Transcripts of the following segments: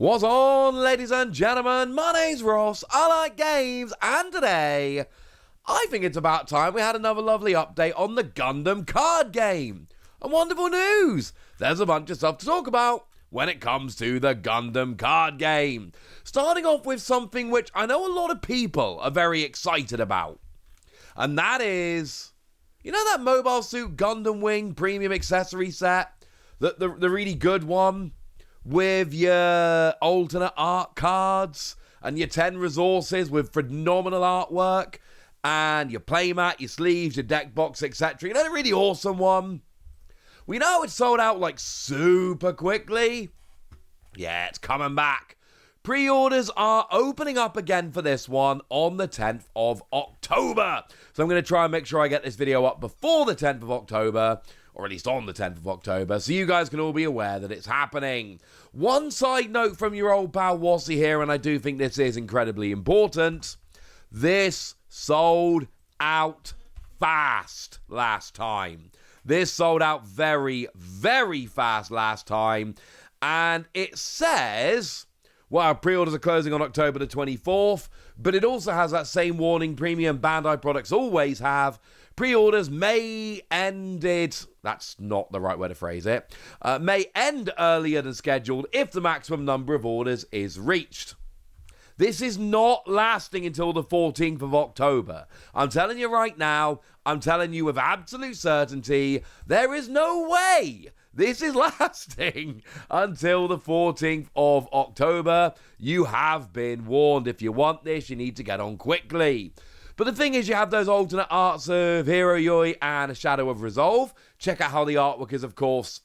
What's on, ladies and gentlemen? My name's Ross, I like games, and today, I think it's about time we had another lovely update on the Gundam card game. And wonderful news! There's a bunch of stuff to talk about when it comes to the Gundam card game. Starting off with something which I know a lot of people are very excited about. And that is, you know that Mobile Suit Gundam Wing premium accessory set? The really good one? With your alternate art cards and your 10 resources with phenomenal artwork and your playmat, your sleeves, your deck box, etc. You know, the really awesome one? We know it's sold out like super quickly. Yeah, it's coming back. Pre-orders are opening up again for this one on the 10th of October. So I'm going to try and make sure I get this video up before the 10th of October, or at least on the 10th of October, so you guys can all be aware that it's happening. One side note from your old pal Wassy here, and I do think this is incredibly important. This sold out fast last time. This sold out very, very fast last time, and it says, well, pre-orders are closing on October the 24th, but it also has that same warning premium Bandai products always have. Pre-orders may ended, that's not the right way to phrase it, may end earlier than scheduled if the maximum number of orders is reached. This is not lasting until the 14th of October. I'm telling you right now, I'm telling you with absolute certainty, there is no way this is lasting until the 14th of October. You have been warned. If you want this, you need to get on quickly. But the thing is, you have those alternate arts of Hero Yui and A Shadow of Resolve. Check out how the artwork is, of course,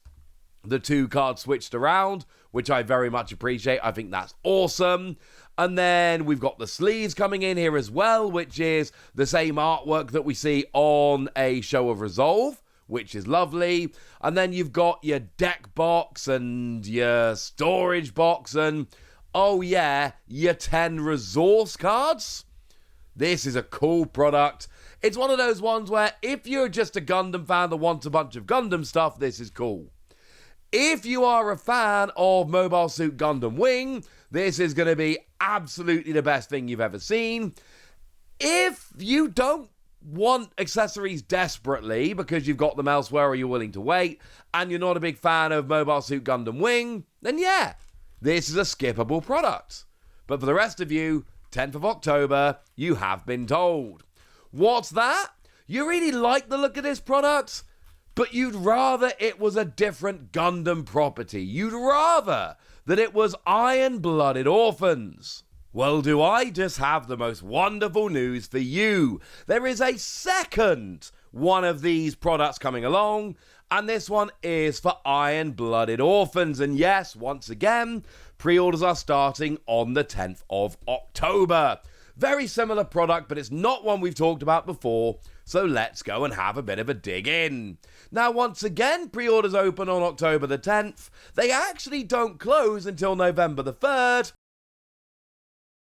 the two cards switched around, which I very much appreciate. I think that's awesome. And then we've got the sleeves coming in here as well, which is the same artwork that we see on A Show of Resolve, which is lovely. And then you've got your deck box and your storage box and, oh yeah, your 10 resource cards. This is a cool product. It's one of those ones where if you're just a Gundam fan that wants a bunch of Gundam stuff, this is cool. If you are a fan of Mobile Suit Gundam Wing, this is going to be absolutely the best thing you've ever seen. If you don't want accessories desperately because you've got them elsewhere or you're willing to wait, and you're not a big fan of Mobile Suit Gundam Wing, then yeah, this is a skippable product. But for the rest of you, 10th of October, you have been told. What's that? You really like the look of this product, but you'd rather it was a different Gundam property. You'd rather that it was Iron-Blooded Orphans. Well, do I just have the most wonderful news for you. There is a second one of these products coming along, and this one is for Iron-Blooded Orphans. And yes, once again, pre-orders are starting on the 10th of October. Very similar product, but it's not one we've talked about before, so let's go and have a bit of a dig in. Now, once again, pre-orders open on October the 10th. They actually don't close until November the 3rd,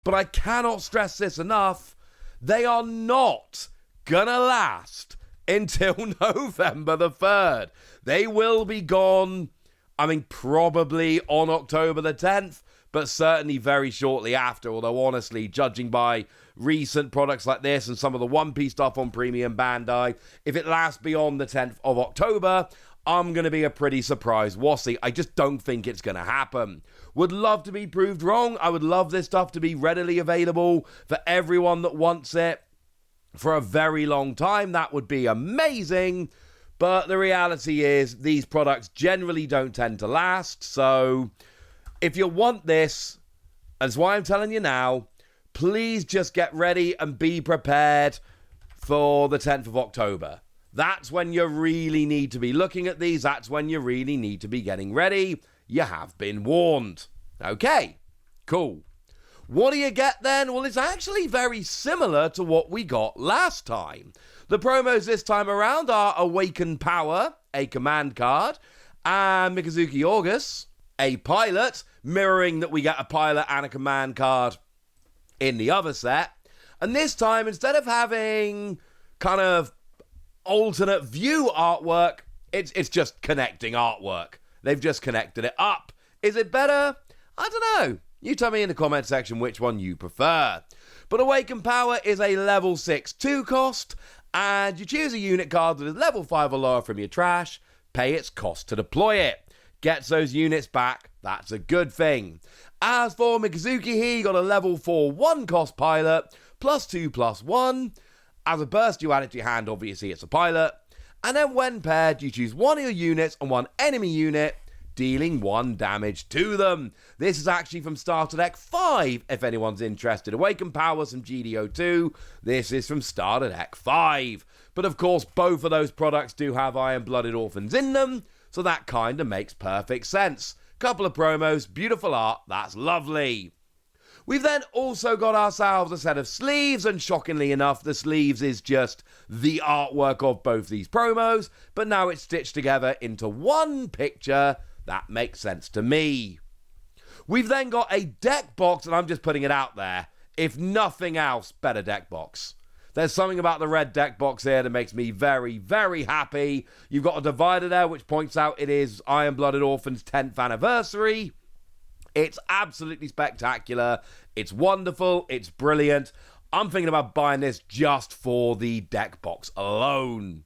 but I cannot stress this enough, they are not gonna last until November the 3rd. They will be gone, I mean, probably on October the 10th, but certainly very shortly after, although honestly, judging by recent products like this and some of the One Piece stuff on Premium Bandai, if it lasts beyond the 10th of October, I'm going to be a pretty surprised Wassy. I just don't think it's going to happen. Would love to be proved wrong. I would love this stuff to be readily available for everyone that wants it for a very long time. That would be amazing. But the reality is these products generally don't tend to last. So if you want this, that's why I'm telling you now, please just get ready and be prepared for the 10th of October. That's when you really need to be looking at these. That's when you really need to be getting ready. You have been warned. Okay, cool. What do you get then? Well, it's actually very similar to what we got last time. The promos this time around are Awakened Power, a command card, and Mikazuki August, a pilot, mirroring that we get a pilot and a command card in the other set. And this time, instead of having kind of alternate view artwork, it's just connecting artwork. They've just connected it up. Is it better? I don't know. You tell me in the comment section which one you prefer. But Awaken Power is a level 6 2 cost, and you choose a unit card that is level 5 or lower from your trash, pay its cost to deploy it. Gets those units back, that's a good thing. As for Mikazuki here, you got a level 4 1 cost pilot, +2/+1. As a burst, you add it to your hand, obviously it's a pilot. And then when paired, you choose one of your units and one enemy unit, dealing 1 damage to them. This is actually from Starter Deck 5, if anyone's interested. Awaken Powers from GDO2. This is from Starter Deck 5. But of course, both of those products do have Iron-Blooded Orphans in them, so that kind of makes perfect sense. Couple of promos, beautiful art, that's lovely. We've then also got ourselves a set of sleeves, and shockingly enough, the sleeves is just the artwork of both these promos, but now it's stitched together into one picture. That makes sense to me. We've then got a deck box, and I'm just putting it out there. If nothing else, better deck box. There's something about the red deck box here that makes me very, very happy. You've got a divider there, which points out it is Iron-Blooded Orphans' 10th anniversary. It's absolutely spectacular. It's wonderful. It's brilliant. I'm thinking about buying this just for the deck box alone.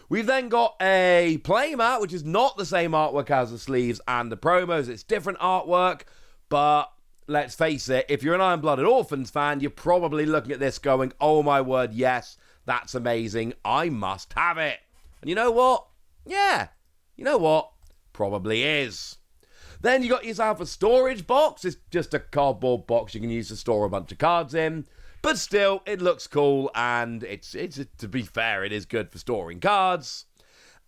We've then got a playmat, which is not the same artwork as the sleeves and the promos. It's different artwork, but let's face it, if you're an Iron-Blooded Orphans fan, you're probably looking at this going, oh my word, yes, that's amazing. I must have it. And you know what? Yeah, you know what? Probably is. Then you got yourself a storage box. It's just a cardboard box you can use to store a bunch of cards in. But still, it looks cool, and it's to be fair, it is good for storing cards.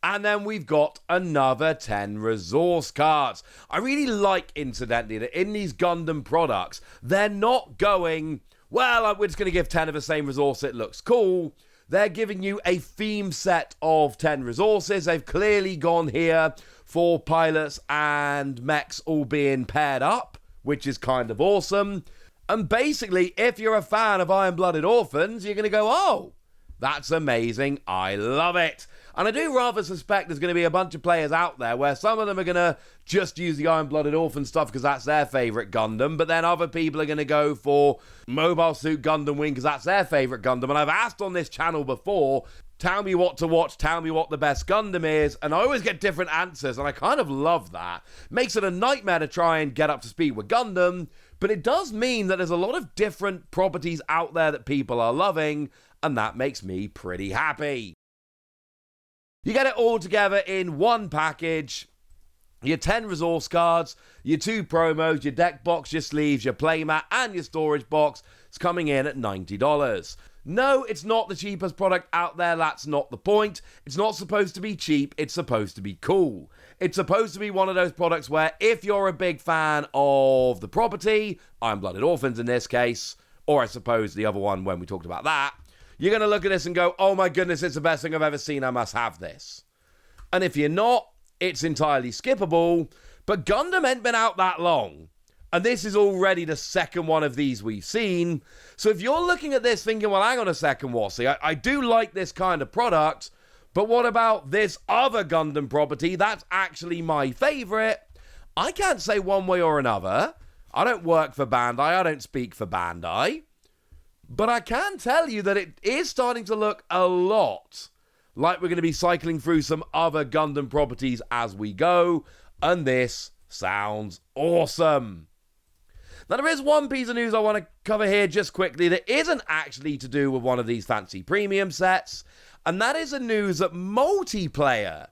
And then we've got another 10 resource cards. I really like, incidentally, that in these Gundam products, they're not going, well, we're just going to give 10 of the same resource, it looks cool. They're giving you a theme set of 10 resources. They've clearly gone here for pilots and mechs all being paired up, which is kind of awesome. And basically, if you're a fan of Iron-Blooded Orphans, you're going to go, oh, that's amazing. I love it. And I do rather suspect there's going to be a bunch of players out there where some of them are going to just use the Iron-Blooded Orphan stuff because that's their favourite Gundam, but then other people are going to go for Mobile Suit Gundam Wing because that's their favourite Gundam. And I've asked on this channel before, tell me what to watch, tell me what the best Gundam is, and I always get different answers, and I kind of love that. Makes it a nightmare to try and get up to speed with Gundam, but it does mean that there's a lot of different properties out there that people are loving, and that makes me pretty happy. You get it all together in one package. Your 10 resource cards, your 2 promos, your deck box, your sleeves, your playmat, and your storage box. It's coming in at $90. No, it's not the cheapest product out there. That's not the point. It's not supposed to be cheap. It's supposed to be cool. It's supposed to be one of those products where if you're a big fan of the property, Iron-Blooded Orphans in this case, or I suppose the other one when we talked about that, you're going to look at this and go, oh my goodness, it's the best thing I've ever seen. I must have this. And if you're not, it's entirely skippable. But Gundam ain't been out that long. And this is already the second one of these we've seen. So if you're looking at this thinking, well, hang on a second, Wassy, I do like this kind of product, but what about this other Gundam property? That's actually my favourite. I can't say one way or another. I don't work for Bandai. I don't speak for Bandai. But I can tell you that it is starting to look a lot like we're going to be cycling through some other Gundam properties as we go. And this sounds awesome. Now, there is one piece of news I want to cover here just quickly that isn't actually to do with one of these fancy premium sets. And that is the news that multiplayer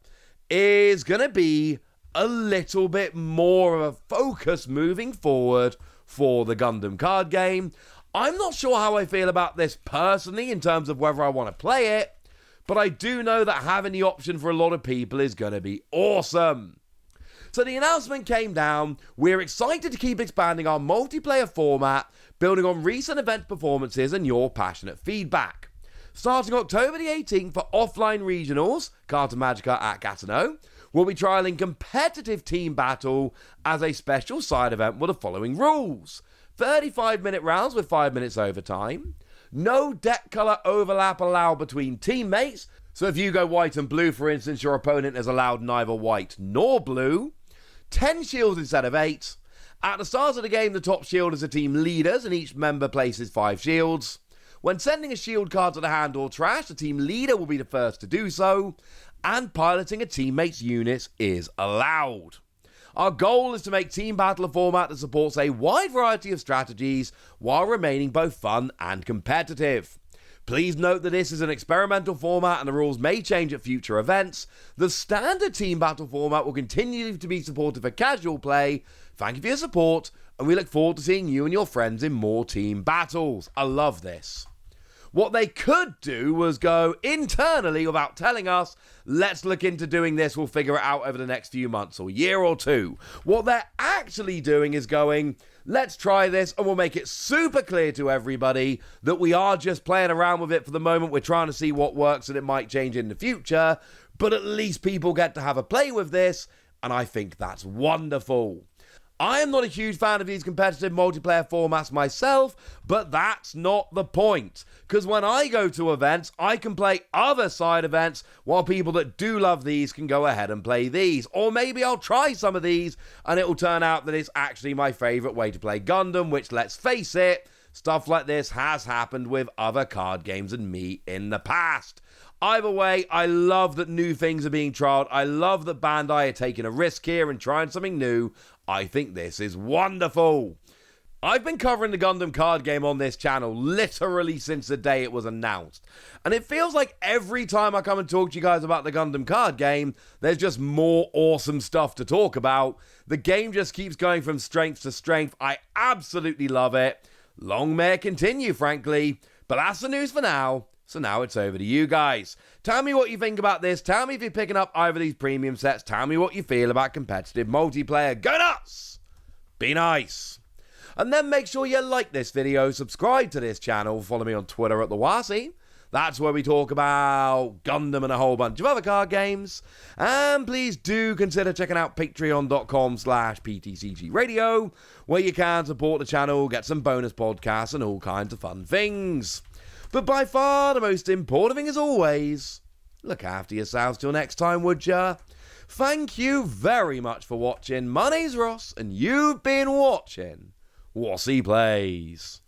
is going to be a little bit more of a focus moving forward for the Gundam card game. I'm not sure how I feel about this personally in terms of whether I want to play it, but I do know that having the option for a lot of people is going to be awesome. So the announcement came down. We're excited to keep expanding our multiplayer format, building on recent event performances and your passionate feedback. Starting October the 18th for offline regionals, Carta Magica at Gatineau, we'll be trialling competitive team battle as a special side event with the following rules. 35-minute rounds with 5 minutes overtime. No deck colour overlap allowed between teammates. So if you go white and blue, for instance, your opponent is allowed neither white nor blue. 10 shields instead of 8. At the start of the game, the top shielders are team leaders, and each member places 5 shields. When sending a shield card to the hand or trash, the team leader will be the first to do so, and piloting a teammate's units is allowed. Our goal is to make Team Battle a format that supports a wide variety of strategies while remaining both fun and competitive. Please note that this is an experimental format and the rules may change at future events. The standard Team Battle format will continue to be supported for casual play. Thank you for your support, and we look forward to seeing you and your friends in more team battles. I love this. What they could do was go internally without telling us, let's look into doing this, we'll figure it out over the next few months or year or two. What they're actually doing is going, let's try this and we'll make it super clear to everybody that we are just playing around with it for the moment. We're trying to see what works and it might change in the future, but at least people get to have a play with this, and I think that's wonderful. I am not a huge fan of these competitive multiplayer formats myself, but that's not the point. Because when I go to events, I can play other side events, while people that do love these can go ahead and play these. Or maybe I'll try some of these, and it will turn out that it's actually my favourite way to play Gundam, which, let's face it, stuff like this has happened with other card games and me in the past. Either way, I love that new things are being trialled. I love that Bandai are taking a risk here and trying something new. I think this is wonderful. I've been covering the Gundam card game on this channel literally since the day it was announced. And it feels like every time I come and talk to you guys about the Gundam card game, there's just more awesome stuff to talk about. The game just keeps going from strength to strength. I absolutely love it. Long may it continue, frankly. But that's the news for now. So now it's over to you guys. Tell me what you think about this. Tell me if you're picking up either of these premium sets. Tell me what you feel about competitive multiplayer. Go nuts! Be nice. And then make sure you like this video, subscribe to this channel, follow me on Twitter at @TheWasi. That's where we talk about Gundam and a whole bunch of other card games. And please do consider checking out patreon.com/PTCG Radio, where you can support the channel, get some bonus podcasts and all kinds of fun things. But by far the most important thing, as always, look after yourselves till next time, would ya? Thank you very much for watching. My name's Ross, and you've been watching Wasi Plays.